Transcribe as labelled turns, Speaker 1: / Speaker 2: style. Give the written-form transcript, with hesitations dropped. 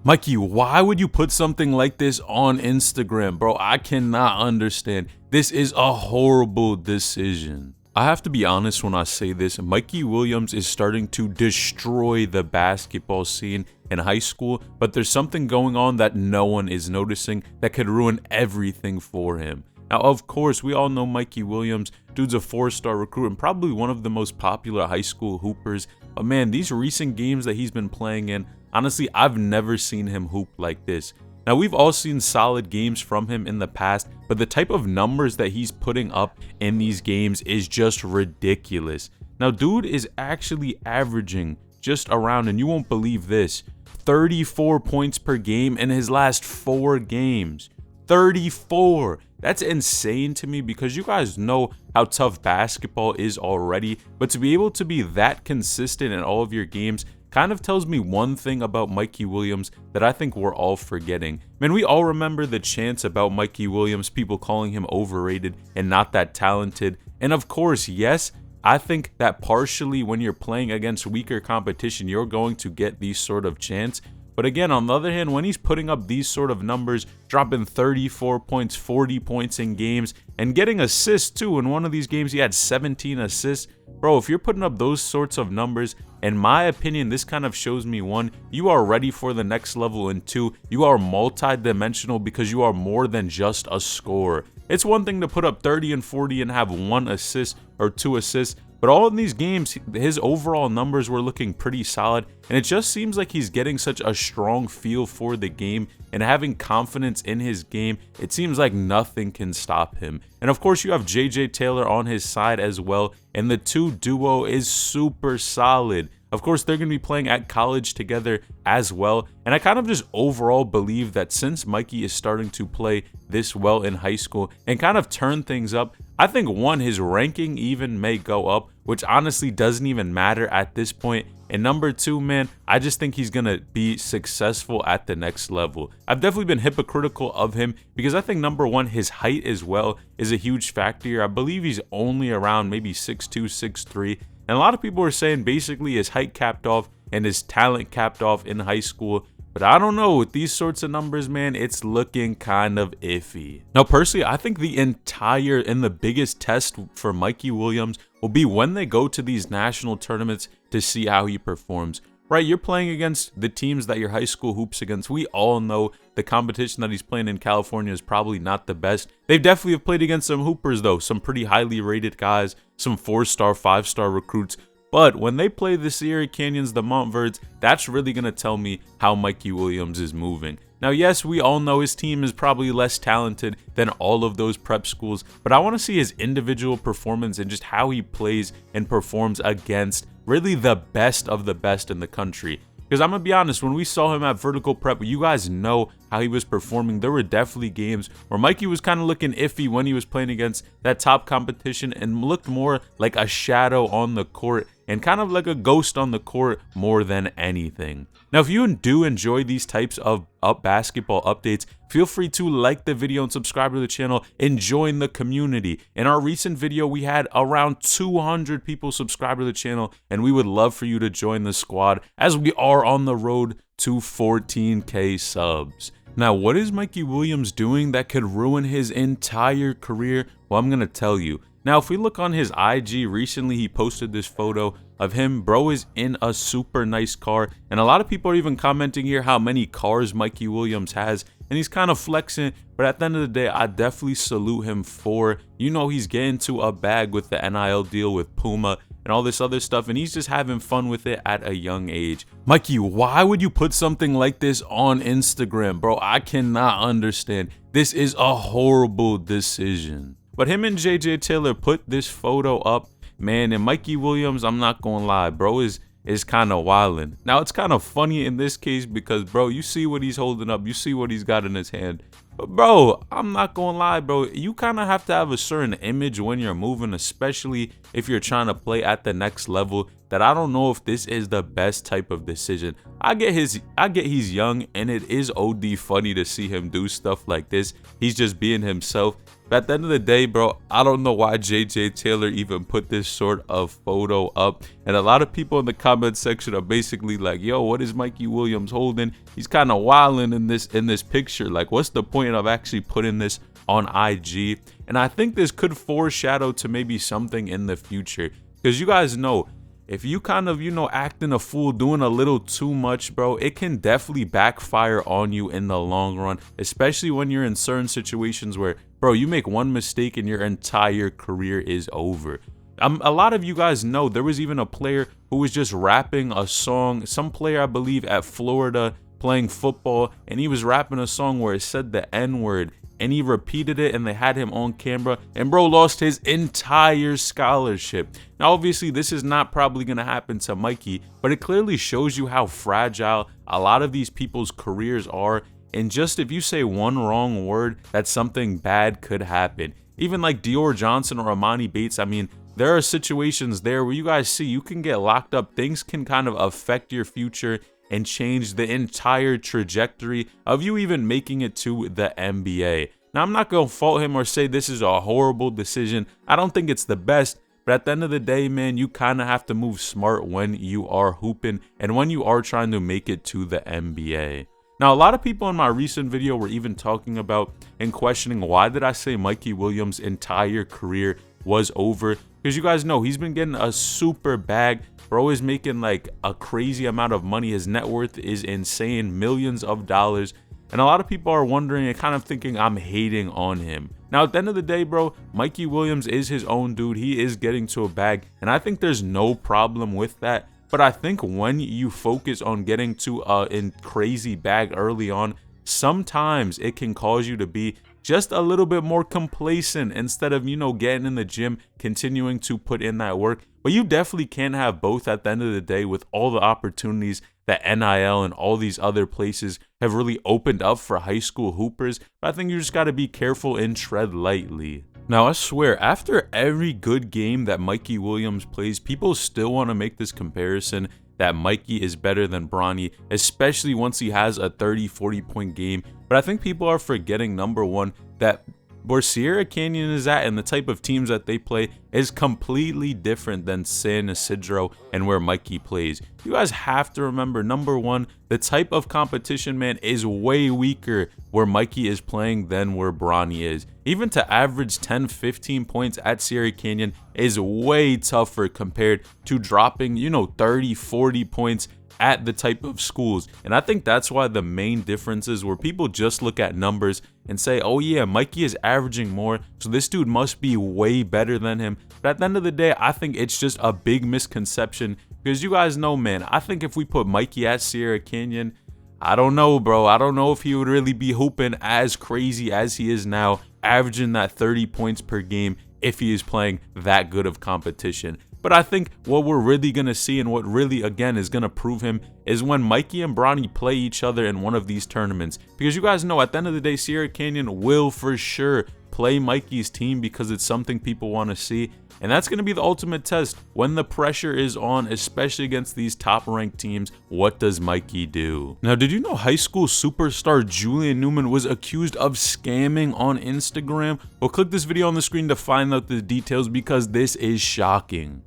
Speaker 1: Mikey, why would you put something like this on Instagram? Bro, I cannot understand. This is a horrible decision. I have to be honest when I say this. Mikey Williams is starting to destroy the basketball scene in high school, but there's something going on that no one is noticing that could ruin everything for him. Now, of course, we all know Mikey Williams. Dude's a 4-star recruit and probably one of the most popular high school hoopers. But man, these recent games that he's been playing in, honestly, I've never seen him hoop like this. Now, we've all seen solid games from him in the past, but the type of numbers that he's putting up in these games is just ridiculous. Now, dude is actually averaging just around, and you won't believe this, 34 points per game in his last 4 games. 34! That's insane to me because you guys know how tough basketball is already, but to be able to be that consistent in all of your games kind of tells me one thing about Mikey Williams that I think we're all forgetting. Man, we all remember the chants about Mikey Williams, people calling him overrated and not that talented. And of course, yes, I think that partially when you're playing against weaker competition, you're going to get these sort of chants. But again, on the other hand, when he's putting up these sort of numbers, dropping 34 points, 40 points in games, and getting assists too, in one of these games he had 17 assists. Bro, if you're putting up those sorts of numbers, in my opinion, this kind of shows me, 1, you are ready for the next level, and 2, you are multi-dimensional because you are more than just a scorer. It's one thing to put up 30 and 40 and have 1 assist or 2 assists, but all in these games, his overall numbers were looking pretty solid, and it just seems like he's getting such a strong feel for the game and having confidence in his game. It seems like nothing can stop him. And of course, you have JJ Taylor on his side as well, and the two duo is super solid. Of course, they're going to be playing at college together as well, and I kind of just overall believe that since Mikey is starting to play this well in high school and kind of turn things up, I think 1, his ranking even may go up, which honestly doesn't even matter at this point. And number 2, man, I just think he's going to be successful at the next level. I've definitely been hypocritical of him because I think number 1, his height as well is a huge factor here. I believe he's only around maybe 6'2", 6'3", and a lot of people are saying basically his height capped off and his talent capped off in high school. But I don't know, with these sorts of numbers, man, it's looking kind of iffy. Now, personally, I think the entire and the biggest test for Mikey Williams will be when they go to these national tournaments to see how he performs. Right, you're playing against the teams that your high school hoops against. We all know the competition that he's playing in California is probably not the best. They definitely have played against some hoopers, though, some pretty highly rated guys, some 4-star, 5-star recruits. But when they play the Sierra Canyons, the Montverts, that's really going to tell me how Mikey Williams is moving. Now, yes, we all know his team is probably less talented than all of those prep schools, but I want to see his individual performance and just how he plays and performs against really the best of the best in the country. Because I'm going to be honest, when we saw him at Vertical Prep, you guys know how he was performing. There were definitely games where Mikey was kind of looking iffy when he was playing against that top competition and looked more like a shadow on the court and kind of like a ghost on the court more than anything. Now, if you do enjoy these types of basketball updates, feel free to like the video and subscribe to the channel and join the community. In our recent video, we had around 200 people subscribe to the channel, and we would love for you to join the squad as we are on the road to 14K subs. Now, what is Mikey Williams doing that could ruin his entire career? Well, I'm going to tell you. Now, if we look on his IG, recently he posted this photo of him. Bro is in a super nice car, and a lot of people are even commenting here how many cars Mikey Williams has, and he's kind of flexing. But at the end of the day, I definitely salute him for, he's getting to a bag with the NIL deal with Puma and all this other stuff, and he's just having fun with it at a young age. Mikey, why would you put something like this on Instagram? Bro, I cannot understand. This is a horrible decision. But him and JJ Taylor put this photo up, man, and Mikey Williams, I'm not gonna lie, bro is kind of wildin'. Now, it's kind of funny in this case because, bro, you see what he's holding up, you see what he's got in his hand. But, bro, I'm not gonna lie, bro, you kind of have to have a certain image when you're moving, especially if you're trying to play at the next level, that I don't know if this is the best type of decision. I get he's young, and it is OD funny to see him do stuff like this. He's just being himself. But at the end of the day, bro, I don't know why JJ Taylor even put this sort of photo up. And a lot of people in the comment section are basically like, yo, what is Mikey Williams holding? He's kind of wilding in this picture. Like, what's the point of actually putting this on IG? And I think this could foreshadow to maybe something in the future. Because you guys know, if you kind of, acting a fool, doing a little too much, bro, it can definitely backfire on you in the long run, especially when you're in certain situations where, bro, you make one mistake and your entire career is over. A lot of you guys know there was even a player who was just rapping a song, some player, I believe, at Florida playing football, and he was rapping a song where it said the N-word, and he repeated it, and they had him on camera, and bro lost his entire scholarship. Now, obviously, this is not probably going to happen to Mikey, but it clearly shows you how fragile a lot of these people's careers are, and just if you say one wrong word, that something bad could happen. Even like Dior Johnson or Amani Bates, I mean, there are situations there where you guys see you can get locked up. Things can kind of affect your future and change the entire trajectory of you even making it to the NBA. Now, I'm not going to fault him or say this is a horrible decision. I don't think it's the best, but at the end of the day, man, you kind of have to move smart when you are hooping and when you are trying to make it to the NBA. Now, a lot of people in my recent video were even talking about and questioning, why did I say Mikey Williams' entire career was over? Because you guys know he's been getting a super bag. Bro is making like a crazy amount of money. His net worth is insane, millions of dollars. And a lot of people are wondering and kind of thinking I'm hating on him. Now, at the end of the day, bro, Mikey Williams is his own dude. He is getting to a bag, and I think there's no problem with that. But I think when you focus on getting to a crazy bag early on, sometimes it can cause you to be just a little bit more complacent instead of, getting in the gym, continuing to put in that work. But you definitely can't have both at the end of the day with all the opportunities that NIL and all these other places have really opened up for high school hoopers. But I think you just got to be careful and tread lightly. Now, I swear, after every good game that Mikey Williams plays, people still want to make this comparison that Mikey is better than Bronny, especially once he has a 30-40 point game. But I think people are forgetting, number one, that where Sierra Canyon is at and the type of teams that they play is completely different than San Isidro and where Mikey plays. You guys have to remember, number one, the type of competition, man, is way weaker where Mikey is playing than where Bronny is. Even to average 10-15 points at Sierra Canyon is way tougher compared to dropping, 30-40 points at the type of schools. And I think that's why the main difference is where people just look at numbers and say, oh yeah, Mikey is averaging more, so this dude must be way better than him. But at the end of the day, I think it's just a big misconception, because you guys know, man, I think if we put Mikey at Sierra Canyon, I don't know, bro. I don't know if he would really be hooping as crazy as he is now, averaging that 30 points per game if he is playing that good of competition. But I think what we're really going to see and what really, again, is going to prove him is when Mikey and Bronny play each other in one of these tournaments. Because you guys know, at the end of the day, Sierra Canyon will for sure play Mikey's team because it's something people want to see. And that's going to be the ultimate test. When the pressure is on, especially against these top-ranked teams, what does Mikey do? Now, did you know high school superstar Julian Newman was accused of scamming on Instagram? Well, click this video on the screen to find out the details because this is shocking.